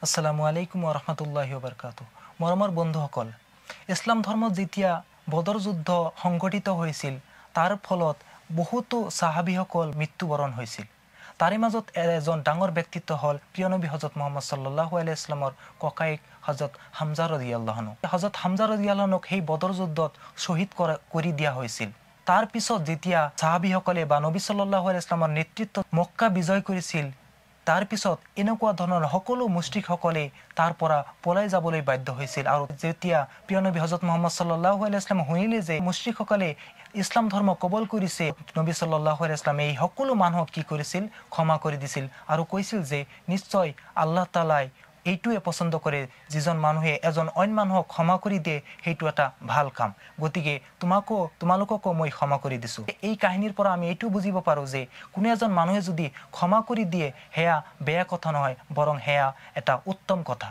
আসসালামু আলাইকুম ওয়া ৰাহমাতুল্লাহি ওয়া বাৰাকাতুহু। মৰমৰ বন্ধুসকল, ইছলাম ধৰ্মত যেতিয়া বদৰ যুদ্ধ সংঘটিত হৈছিল তাৰ ফলত বহুতো সাহাবীসকল মৃত্যুবৰণ হৈছিল। তাৰে মাজত এজন ডাঙৰ ব্যক্তিত্ব হ'ল প্ৰিয় নবী হযৰত মুহাম্মদ সাল্লাল্লাহু আলাইহি ওয়াসাল্লামৰ ককায়েক হযৰত হামজা ৰাদিয়াল্লাহু আনহু। হযৰত হামজা ৰাদিয়াল্লাহু আনহুক সেই বদৰ যুদ্ধত শহীদ কৰি দিয়া হৈছিল। তাৰ পিছত যেতিয়া সাহাবীসকলে বা নবী সাল্লাল্লাহু আলাইহি ওয়াসাল্লামৰ নেতৃত্বত মক্কা বিজয় কৰিছিল, তাৰ পিছত এনেকুৱা ধৰণৰ সকলো মুশৰিকসকলে তাৰ পৰা পলাই যাবলৈ বাধ্য হৈছিল। আৰু যেতিয়া প্ৰিয় নবী হযৰত মুহাম্মদ সাল্লাল্লাহু আলাইহি ওয়াসাল্লাম শুনিলে যে মুশৰিকসকলে ইছলাম ধৰ্ম কবুল কৰিছে, নবী সাল্লাল্লাহু আলাইহি ওয়াসাল্লাম এই সকলো মানুহক কি কৰিছিল? ক্ষমা কৰি দিছিল আৰু কৈছিল যে নিশ্চয় আল্লাহ তাআলাই এইটোৱে পছন্দ কৰে, যিজন মানুহে এজন অইন মানুহক ক্ষমা কৰি দিয়ে সেইটো এটা ভাল কাম। গতিকে তোমালোককো মই ক্ষমা কৰি দিছোঁ। এই কাহিনীৰ পৰা আমি এইটো বুজিব পাৰোঁ যে কোনো এজন মানুহে যদি ক্ষমা কৰি দিয়ে সেয়া বেয়া কথা নহয়, বৰং সেয়া এটা উত্তম কথা।